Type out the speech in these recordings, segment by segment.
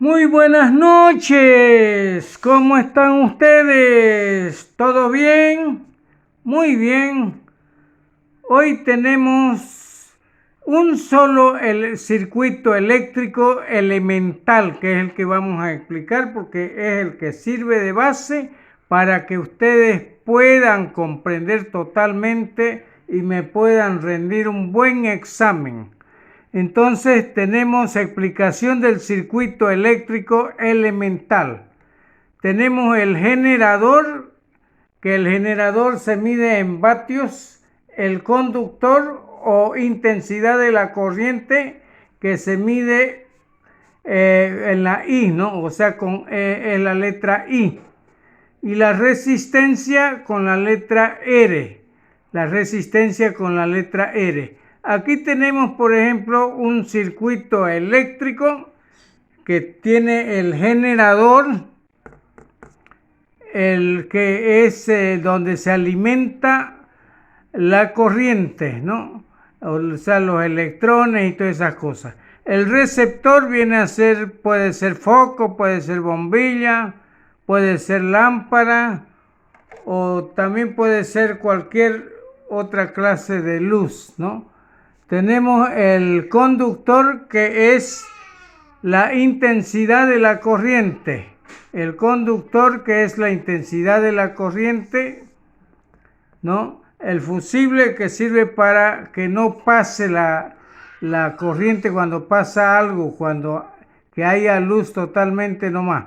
Muy buenas noches, ¿cómo están ustedes? ¿Todo bien? Muy bien. Hoy tenemos un solo circuito eléctrico elemental, que es el que vamos a explicar porque es el que sirve de base para que ustedes puedan comprender totalmente y me puedan rendir un buen examen. Entonces tenemos explicación del circuito eléctrico elemental. Tenemos el generador, que el generador se mide en vatios, el conductor o intensidad de la corriente que se mide en la I, ¿no? O sea, en la letra I. Y la resistencia con la letra R. La resistencia con la letra R. Aquí tenemos, por ejemplo, un circuito eléctrico que tiene el generador, el que es donde se alimenta la corriente, ¿no? O sea, los electrones y todas esas cosas. El receptor viene a ser, puede ser foco, puede ser bombilla, puede ser lámpara o también puede ser cualquier otra clase de luz, ¿no? Tenemos el conductor, que es la intensidad de la corriente. El conductor, que es la intensidad de la corriente, ¿no? El fusible, que sirve para que no pase la corriente cuando pasa algo, que haya luz totalmente nomás.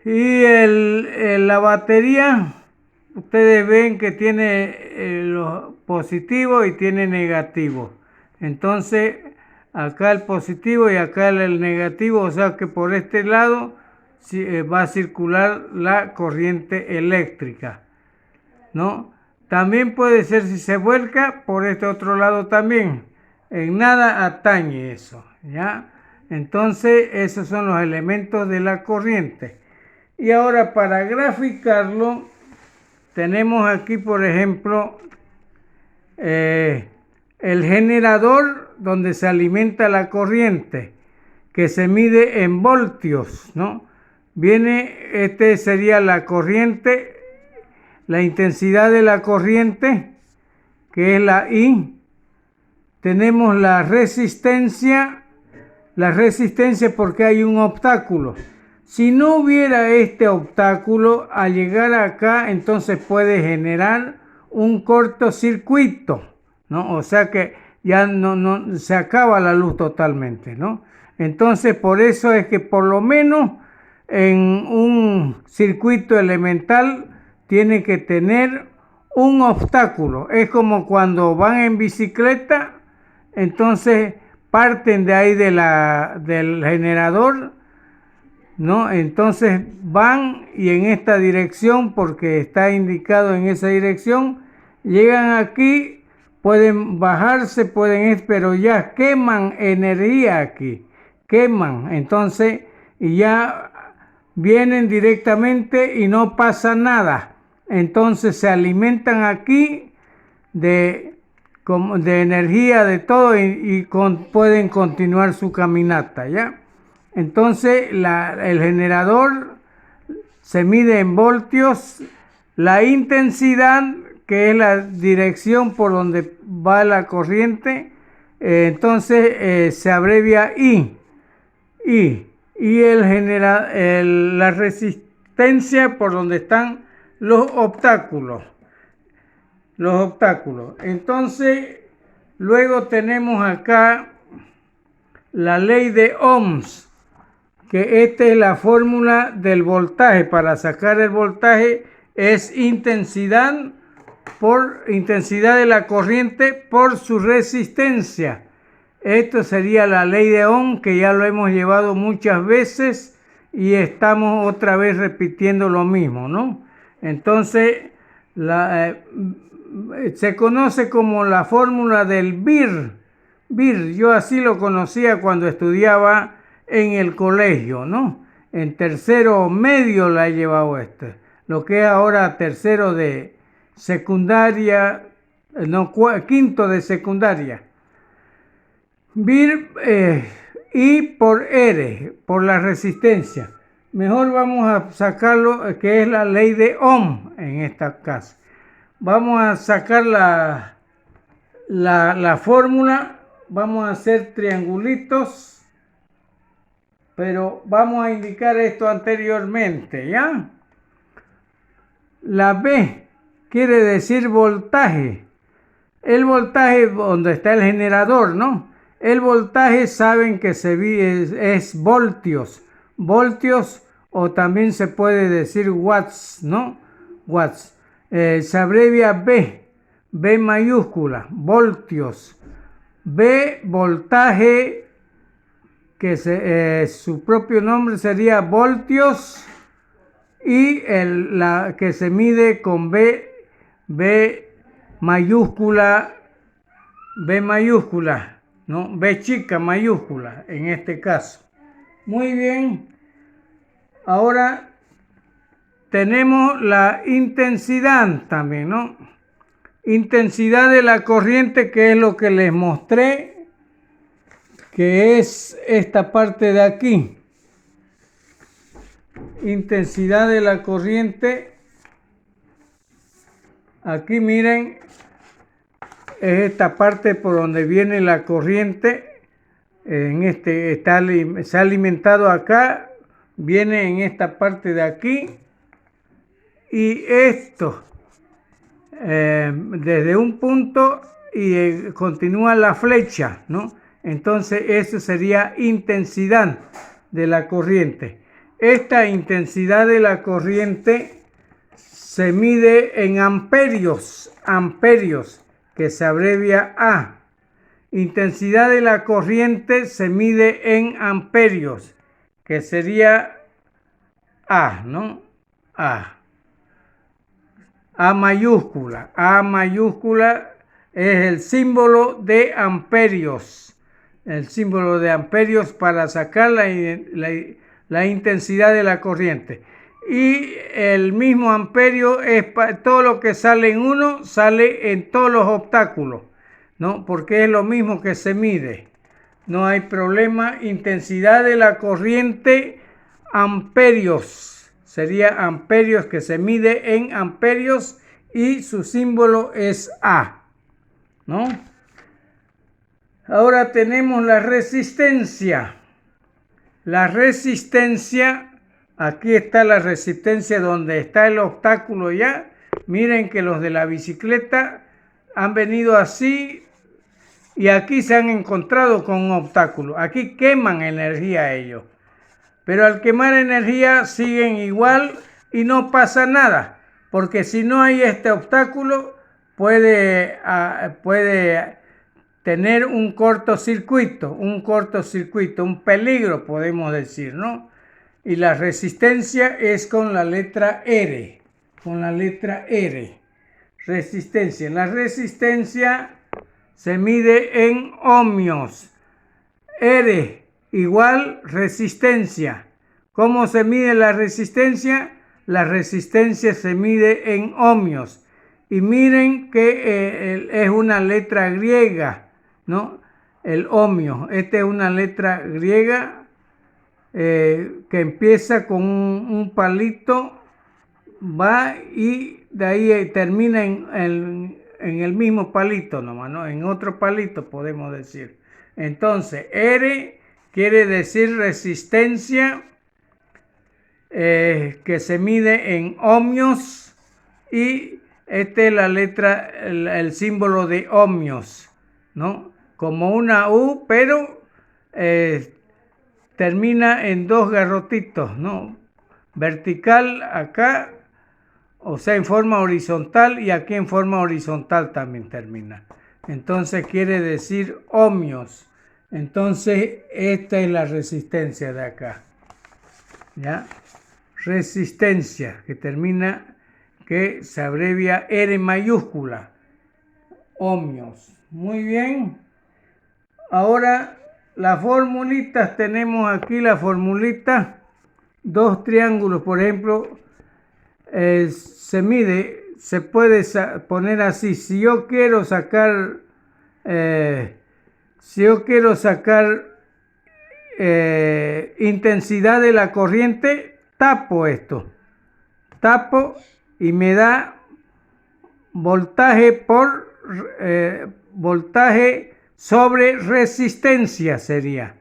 Y la batería, ustedes ven que tiene los positivos y tiene negativos. Entonces, acá el positivo y acá el negativo, o sea que por este lado va a circular la corriente eléctrica, ¿no? También puede ser, si se vuelca, por este otro lado también. En nada atañe eso, ¿ya? Entonces, esos son los elementos de la corriente. Y ahora, para graficarlo, tenemos aquí, por ejemplo, el generador donde se alimenta la corriente, que se mide en voltios, ¿no? Este sería la corriente, la intensidad de la corriente, que es la I. Tenemos la resistencia porque hay un obstáculo. Si no hubiera este obstáculo, al llegar acá, entonces puede generar un cortocircuito, ¿no? O sea que ya no se acaba la luz totalmente, ¿no? Entonces, por eso es que por lo menos en un circuito elemental tiene que tener un obstáculo. Es como cuando van en bicicleta, entonces parten de ahí del generador, ¿no? Entonces van y en esta dirección, porque está indicado en esa dirección, llegan aquí, pueden bajarse, pero ya queman energía aquí, queman, entonces, y ya vienen directamente y no pasa nada. Entonces se alimentan aquí de energía, de todo, y pueden continuar su caminata, ¿ya? Entonces el generador se mide en voltios, la intensidad, que es la dirección por donde va la corriente, entonces se abrevia I. Y la resistencia, por donde están los obstáculos. Entonces, luego tenemos acá la ley de Ohms, que esta es la fórmula del voltaje. Para sacar el voltaje es intensidad de la corriente por su resistencia. Esto sería la ley de Ohm, que ya lo hemos llevado muchas veces y estamos otra vez repitiendo lo mismo, ¿no? Entonces, se conoce como la fórmula del BIR. Yo así lo conocía cuando estudiaba en el colegio, ¿no? En tercero medio la he llevado lo que es ahora tercero de secundaria, quinto de secundaria. BIR, I por R, por la resistencia. Mejor vamos a sacarlo, que es la ley de Ohm en esta casa. Vamos a sacar la fórmula. Vamos a hacer triangulitos, pero vamos a indicar esto anteriormente, ¿ya? La B quiere decir voltaje. El voltaje, donde está el generador, ¿no? El voltaje saben que es voltios. Voltios, o también se puede decir watts, ¿no? Watts. Se abrevia B mayúscula, voltios. B, voltaje, que su propio nombre sería voltios, y la que se mide con B mayúscula, ¿no? B chica mayúscula en este caso. Muy bien. Ahora tenemos la intensidad también, ¿no? Intensidad de la corriente, que es lo que les mostré, que es esta parte de aquí. Intensidad de la corriente. Aquí miren, es esta parte por donde viene la corriente. Se ha alimentado acá, viene en esta parte de aquí. Y esto, desde un punto y continúa la flecha, ¿no? Entonces eso sería intensidad de la corriente. Esta intensidad de la corriente se mide en amperios, que se abrevia A. Intensidad de la corriente se mide en amperios, que sería A, ¿no? A mayúscula. A mayúscula es el símbolo de amperios. El símbolo de amperios para sacar la intensidad de la corriente. Y el mismo amperio es todo lo que sale en uno, sale en todos los obstáculos, ¿no? Porque es lo mismo que se mide. No hay problema. Intensidad de la corriente, amperios. Sería amperios, que se mide en amperios, y su símbolo es A, ¿no? Ahora tenemos la resistencia. La resistencia, aquí está la resistencia donde está el obstáculo ya. Miren que los de la bicicleta han venido así y aquí se han encontrado con un obstáculo. Aquí queman energía ellos. Pero al quemar energía siguen igual y no pasa nada. Porque si no hay este obstáculo, puede tener un cortocircuito, un peligro, podemos decir, ¿no? Y la resistencia es con la letra R, Resistencia. La resistencia se mide en ohmios. R igual resistencia. ¿Cómo se mide la resistencia? La resistencia se mide en ohmios. Y miren que es una letra griega, ¿no? El ohmio. Esta es una letra griega que empieza con un palito, va y de ahí termina en el mismo palito nomás, ¿no? En otro palito podemos decir. Entonces, R quiere decir resistencia, que se mide en ohmios, y esta es la letra, el símbolo de ohmios, ¿no? Como una U, pero termina en dos garrotitos, ¿no? Vertical acá, o sea, en forma horizontal, y aquí en forma horizontal también termina. Entonces quiere decir ohmios. Entonces esta es la resistencia de acá, ¿ya? Resistencia, que termina, que se abrevia R mayúscula, ohmios. Muy bien. Ahora las formulitas, tenemos aquí la formulita, dos triángulos, por ejemplo, se mide, se puede poner así. Si yo quiero sacar intensidad de la corriente, tapo esto. Tapo y me da voltaje por voltaje sobre resistencia sería.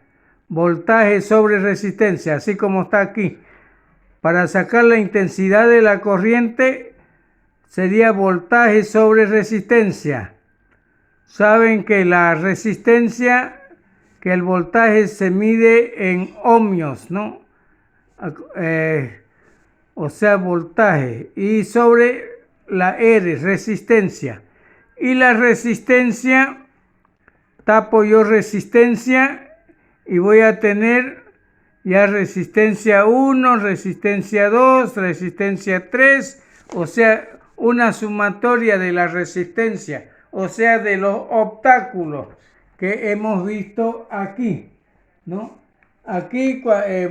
Voltaje sobre resistencia, así como está aquí. Para sacar la intensidad de la corriente sería voltaje sobre resistencia. Saben que la resistencia, que el voltaje se mide en ohmios, ¿no? O sea, voltaje. Y sobre la R, resistencia. Y la resistencia, tapo yo resistencia y voy a tener ya resistencia 1, resistencia 2, resistencia 3, o sea, una sumatoria de la resistencia, o sea, de los obstáculos que hemos visto aquí, ¿no? Aquí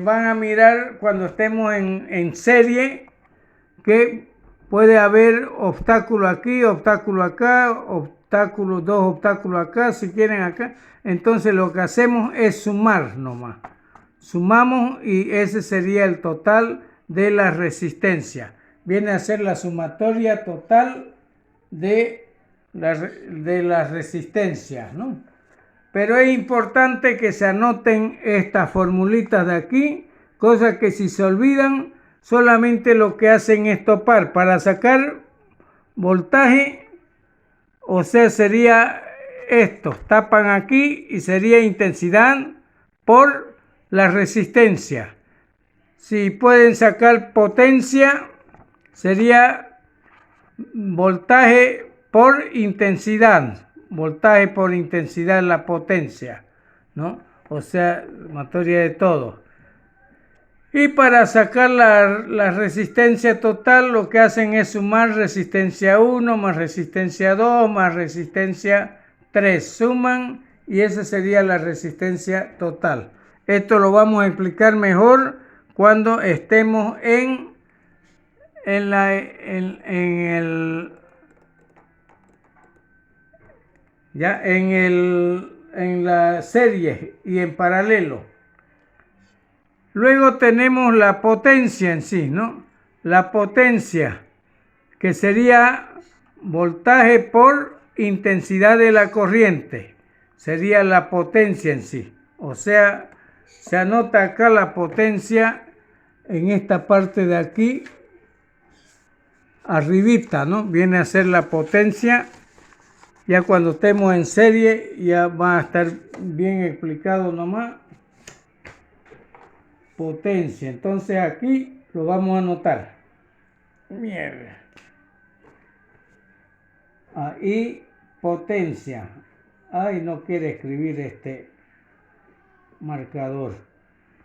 van a mirar cuando estemos en serie que puede haber obstáculo aquí, obstáculo acá, obstáculo, dos obstáculos acá, si quieren acá. Entonces lo que hacemos es sumar nomás. Sumamos y ese sería el total de la resistencia. Viene a ser la sumatoria total de las resistencias, ¿no? Pero es importante que se anoten estas formulitas de aquí, cosas que si se olvidan, solamente lo que hacen es topar. Para sacar voltaje, o sea, sería esto, tapan aquí y sería intensidad por la resistencia. Si pueden sacar potencia, sería voltaje por intensidad. Voltaje por intensidad, la potencia, ¿no? O sea, materia de todo. Y para sacar la resistencia total, lo que hacen es sumar resistencia 1 más resistencia 2 más resistencia 3. Suman y esa sería la resistencia total. Esto lo vamos a explicar mejor cuando estemos en la serie y en paralelo. Luego tenemos la potencia en sí, ¿no? La potencia, que sería voltaje por intensidad de la corriente. Sería la potencia en sí. O sea, se anota acá la potencia en esta parte de aquí, arribita, ¿no? Viene a ser la potencia. Ya cuando estemos en serie ya va a estar bien explicado nomás. Potencia. Entonces aquí lo vamos a anotar. Mierda. Ahí potencia. Ay, no quiere escribir este marcador.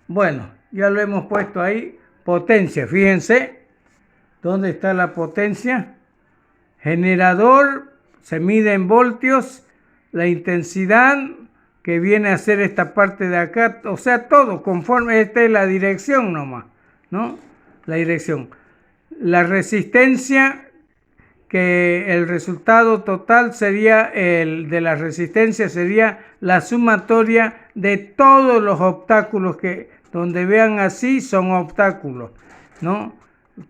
Bueno, ya lo hemos puesto ahí. Potencia, fíjense. ¿Dónde está la potencia? Generador, se mide en voltios. La intensidad, que viene a ser esta parte de acá, o sea, todo conforme, esta es la dirección nomás, ¿no? La dirección. La resistencia, que el resultado total sería, el de la resistencia sería la sumatoria de todos los obstáculos que, donde vean así, son obstáculos, ¿no?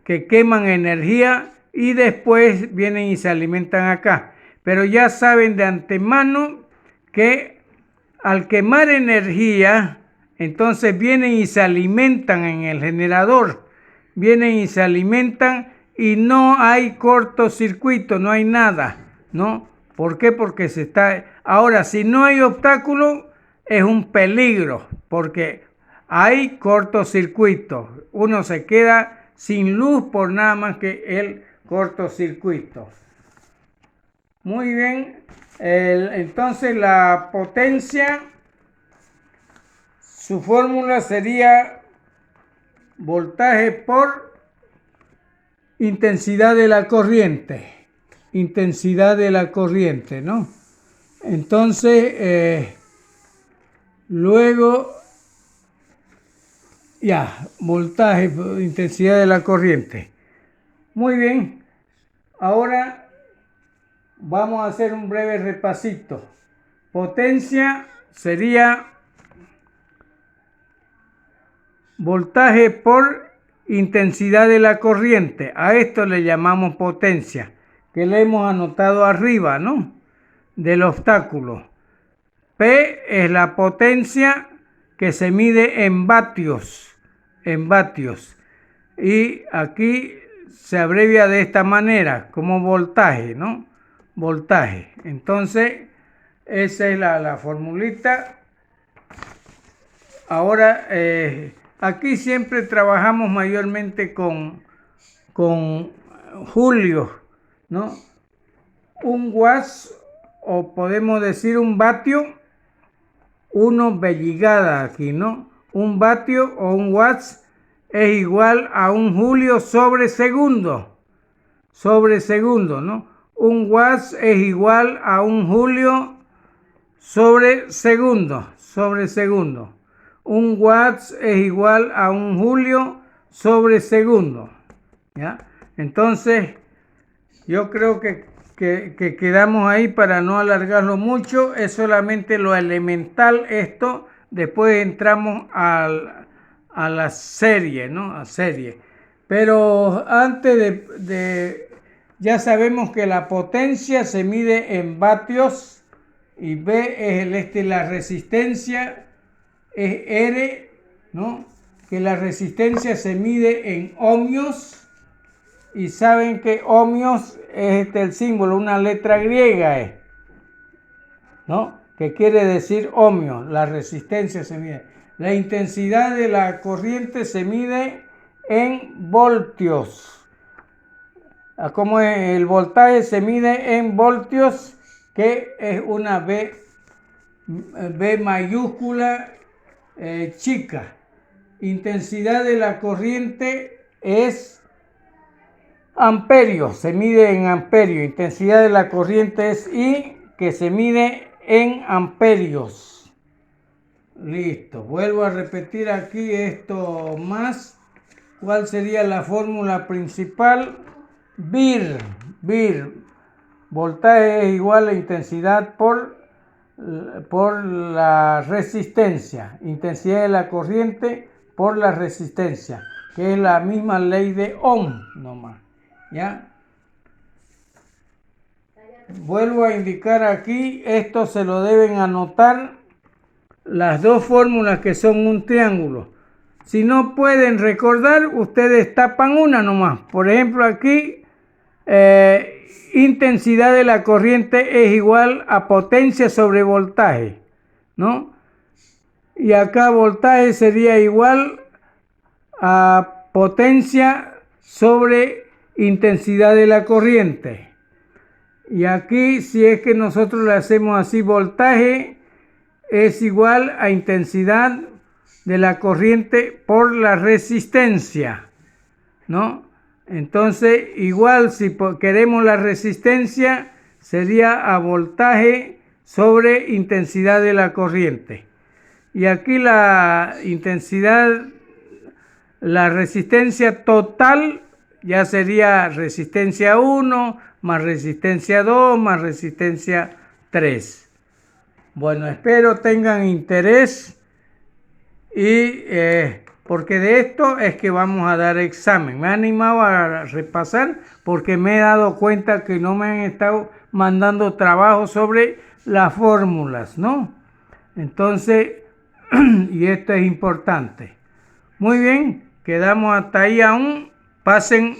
Que queman energía y después vienen y se alimentan acá. Pero ya saben de antemano que al quemar energía, entonces vienen y se alimentan en el generador, vienen y se alimentan y no hay cortocircuito, no hay nada, ¿no? ¿Por qué? Porque se está... Ahora, si no hay obstáculo, es un peligro, porque hay cortocircuito. Uno se queda sin luz por nada más que el cortocircuito. Muy bien. Entonces la potencia, su fórmula sería voltaje por intensidad de la corriente. Intensidad de la corriente, ¿no? Entonces, luego, ya, voltaje por intensidad de la corriente. Muy bien. Ahora vamos a hacer un breve repasito. Potencia sería voltaje por intensidad de la corriente. A esto le llamamos potencia, que le hemos anotado arriba, ¿no? Del obstáculo. P es la potencia que se mide en vatios. Y aquí se abrevia de esta manera, como voltaje, ¿no? Voltaje. Entonces, esa es la formulita. Ahora, aquí siempre trabajamos mayormente con julios, ¿no? Un watts, o podemos decir un vatio, 1 belligada aquí, ¿no? Un vatio o un watts es igual a un julio sobre segundo, ¿no? Un watts es igual a un julio sobre segundo. Un watts es igual a un julio sobre segundo, ¿ya? Entonces, yo creo que quedamos ahí para no alargarlo mucho. Es solamente lo elemental esto. Después entramos a la serie, ¿no? A serie. Pero antes ya sabemos que la potencia se mide en vatios y B es la resistencia es R, ¿no? Que la resistencia se mide en ohmios. Y saben que ohmios es el símbolo, una letra griega, ¿no? Que quiere decir ohmio, la resistencia se mide. La intensidad de la corriente se mide en voltios. Como el voltaje se mide en voltios, que es una B mayúscula chica. Intensidad de la corriente es amperios, se mide en amperios. Intensidad de la corriente es I, que se mide en amperios. Listo. Vuelvo a repetir aquí esto más. ¿Cuál sería la fórmula principal? VIR. Voltaje es igual a intensidad por la resistencia. Intensidad de la corriente por la resistencia, que es la misma ley de Ohm nomás. ¿Ya? Vuelvo a indicar aquí, esto se lo deben anotar, las dos fórmulas que son un triángulo. Si no pueden recordar, ustedes tapan una nomás. Por ejemplo, aquí, intensidad de la corriente es igual a potencia sobre voltaje, ¿no? Y acá voltaje sería igual a potencia sobre intensidad de la corriente. Y aquí, si es que nosotros le hacemos así, voltaje es igual a intensidad de la corriente por la resistencia, ¿no? Entonces, igual si queremos la resistencia, sería a voltaje sobre intensidad de la corriente. Y aquí la intensidad, la resistencia total ya sería resistencia 1 más resistencia 2 más resistencia 3. Bueno, espero tengan interés y porque de esto es que vamos a dar examen. Me he animado a repasar porque me he dado cuenta que no me han estado mandando trabajo sobre las fórmulas, ¿no? Entonces, y esto es importante. Muy bien, quedamos hasta ahí aún. Pasen